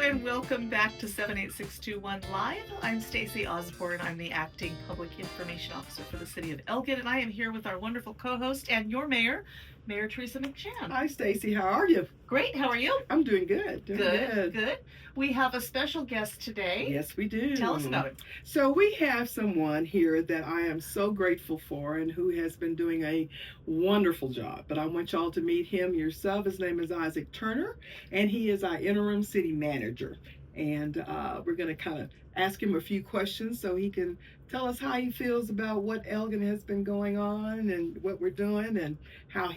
and welcome back to 78621 Live. I'm Stacey Osborne. I'm the Acting Public Information Officer for the City of Elgin, and I am here with our wonderful co-host and your mayor, Mayor Theresa McShan. Hi, Stacey. How are you? Great. How are you? I'm doing good. Good. We have a special guest today. Yes, we do. Tell us about it. So we have someone here that I am so grateful for and who has been doing a wonderful job. But I want y'all to meet him yourself. His name is Isaac Turner, and he is our interim city manager. And we're going to kind of ask him a few questions so he can tell us how he feels about what Elgin has been going on and what we're doing and how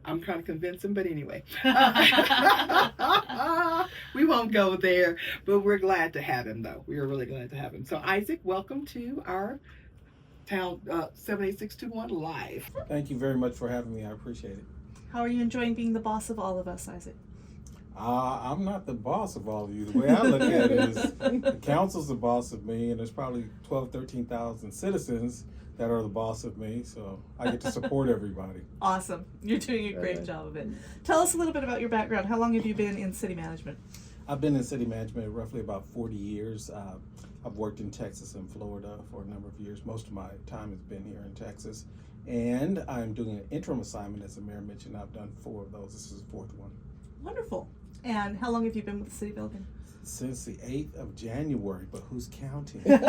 I'm trying to convince him, but anyway. We won't go there, but we're glad to have him, though. We are really glad to have him. So, Isaac, welcome to our Town 78621 Live. Thank you very much for having me. I appreciate it. How are you enjoying being the boss of all of us, Isaac? I'm not the boss of all of you. The way I look at it is the council's the boss of me, and there's probably 13,000 citizens that are the boss of me, so I get to support everybody. Awesome. You're doing a great job of it. Tell us a little bit about your background. How long have you been in city management? I've been in city management roughly about 40 years. I've worked in Texas and Florida for a number of years. Most of my time has been here in Texas. And I'm doing an interim assignment, as the mayor mentioned. I've done 4 of those. This is the 4th one. Wonderful. And how long have you been with the City of Elgin? Since the 8th of January, but who's counting? How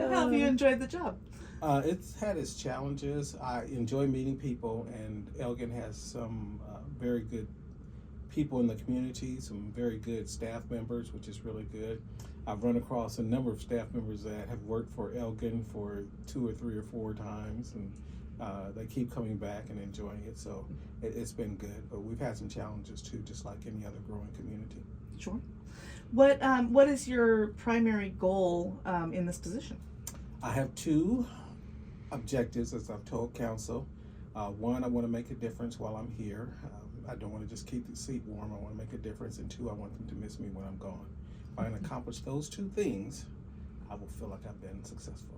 have you enjoyed the job? It's had its challenges. I enjoy meeting people, and Elgin has some very good people in the community, some very good staff members, which is really good. I've run across a number of staff members that have worked for Elgin for 2 or 3 or 4 times, and they keep coming back and enjoying it, so it's been good. But we've had some challenges too, just like any other growing community. Sure. What is your primary goal in this position? I have 2 objectives, as I've told council. One, I want to make a difference while I'm here. I don't want to just keep the seat warm. I want to make a difference. And 2, I want them to miss me when I'm gone. If I can accomplish those 2 things, I will feel like I've been successful.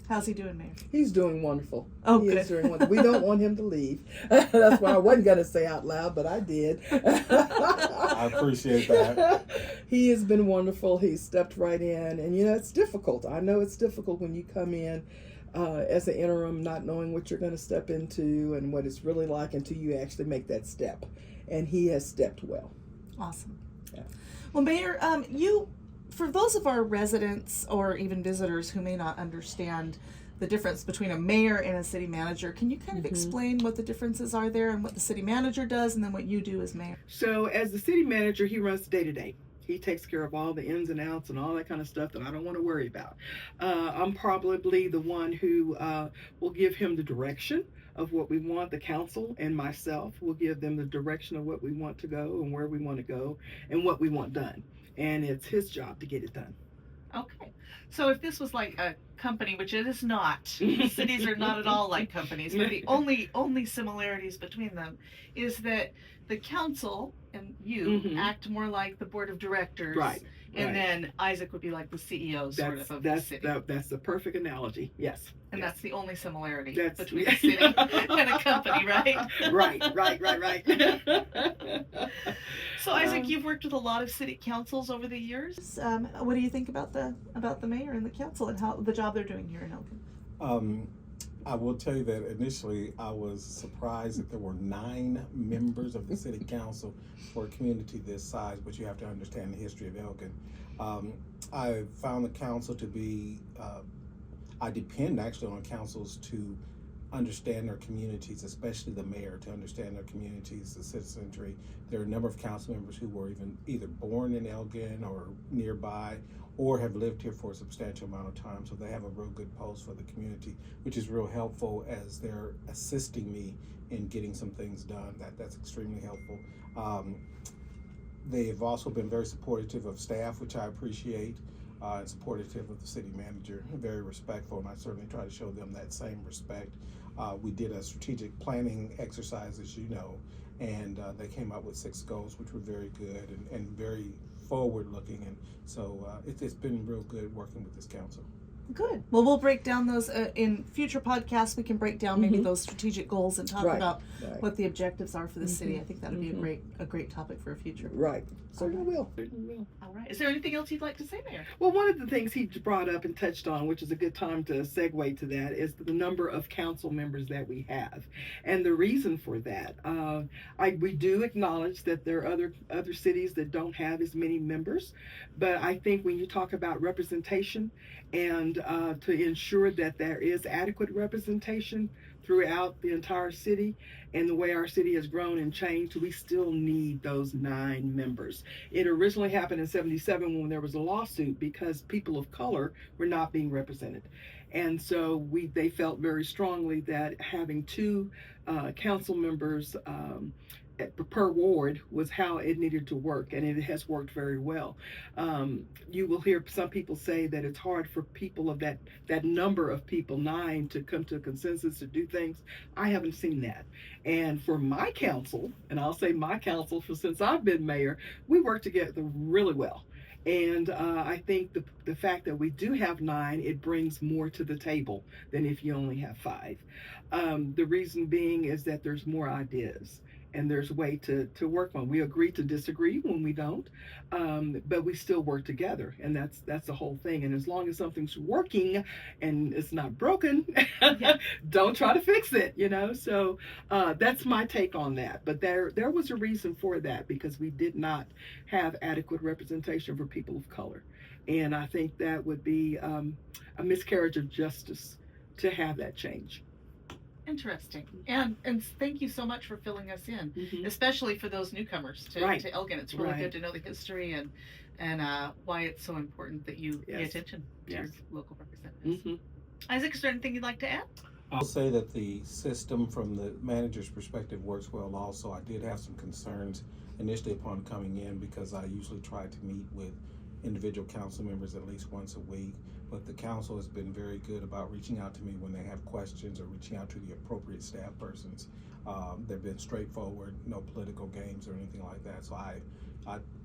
How's he doing, Mayor? He's doing wonderful. Oh, he good. Is doing wonderful. We don't want him to leave. That's why I wasn't going to say out loud, but I did. I appreciate that. He has been wonderful. He's stepped right in. And, it's difficult. I know it's difficult when you come in as an interim, not knowing what you're going to step into and what it's really like until you actually make that step. And he has stepped well. Awesome. Yeah. Well, Mayor, for those of our residents or even visitors who may not understand the difference between a mayor and a city manager, can you kind of explain what the differences are there and what the city manager does and then what you do as mayor? So as the city manager, he runs the day-to-day. He takes care of all the ins and outs and all that kind of stuff that I don't want to worry about. I'm probably the one who will give him the direction of what we want. The council and myself will give them the direction of what we want to go and where we want to go and what we want done. And it's his job to get it done. Okay. So if this was like a company, which it is not, cities are not at all like companies, but the only similarities between them is that the council and you act more like the board of directors. Right. And then Isaac would be like the CEO of the city. That's the perfect analogy. Yes. And that's the only similarity That's between a city and a company, right? Right. So Isaac, you've worked with a lot of city councils over the years. What do you think about the mayor and the council and how the job they're doing here in Elgin? I will tell you that initially I was surprised that there were 9 members of the city council for a community this size, but you have to understand the history of Elgin. I found the council to be, I depend actually on councils to understand their communities, especially the mayor, to understand their communities, the citizenry. There are a number of council members who were either born in Elgin or nearby, or have lived here for a substantial amount of time, so they have a real good pulse for the community, which is real helpful as they're assisting me in getting some things done. That's extremely helpful. They have also been very supportive of staff, which I appreciate, and supportive of the city manager, very respectful, and I certainly try to show them that same respect. We did a strategic planning exercise, as you know, and they came up with 6 goals, which were very good and very forward looking, and so it's been real good working with this council. Good. Well, we'll break down those in future podcasts. We can break down maybe Mhm. those strategic goals and talk Right. about Right. what the objectives are for the city. I think that would be Mhm. a great topic for a future. Right. All Certainly right. will. Certainly will. All right. Is there anything else you'd like to say, Mayor? Well, one of the things he brought up and touched on, which is a good time to segue to that, is the number of council members that we have, and the reason for that. We do acknowledge that there are other cities that don't have as many members, but I think when you talk about representation and to ensure that there is adequate representation throughout the entire city and the way our city has grown and changed, we still need those 9 members. It originally happened in '77 when there was a lawsuit because people of color were not being represented. And so they felt very strongly that having 2 council members per ward was how it needed to work, and it has worked very well. You will hear some people say that it's hard for people of that number of people, 9, to come to a consensus to do things. I haven't seen that. And for my council, and I'll say my council for since I've been mayor, we work together really well. And I think the fact that we do have 9, it brings more to the table than if you only have 5. The reason being is that there's more ideas and there's a way to work on. We agree to disagree when we don't, but we still work together, and that's the whole thing. And as long as something's working and it's not broken, Yeah. don't try to fix it. So that's my take on that. But there was a reason for that, because we did not have adequate representation for people of color, and I think that would be a miscarriage of justice to have that change. Interesting. And thank you so much for filling us in, Mhm. especially for those newcomers Right. to Elgin. It's really Right. good to know the history and why it's so important that you pay Yes. attention to Yes. your local representatives. Mhm. Isaac, is there anything you'd like to add? I'll say that the system from the manager's perspective works well also. I did have some concerns initially upon coming in because I usually try to meet with individual council members at least once a week, but the council has been very good about reaching out to me when they have questions or reaching out to the appropriate staff persons. They've been straightforward, no political games or anything like that. So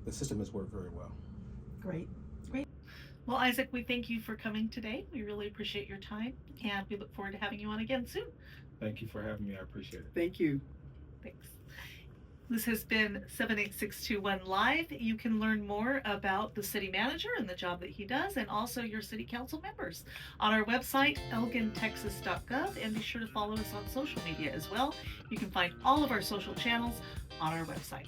the system has worked very well. Great. Well, Isaac, we thank you for coming today. We really appreciate your time, and we look forward to having you on again soon. Thank you for having me. I appreciate it. Thank you. Thanks. This has been 78621 Live. You can learn more about the city manager and the job that he does, and also your city council members on our website, elgintexas.gov, and be sure to follow us on social media as well. You can find all of our social channels on our website.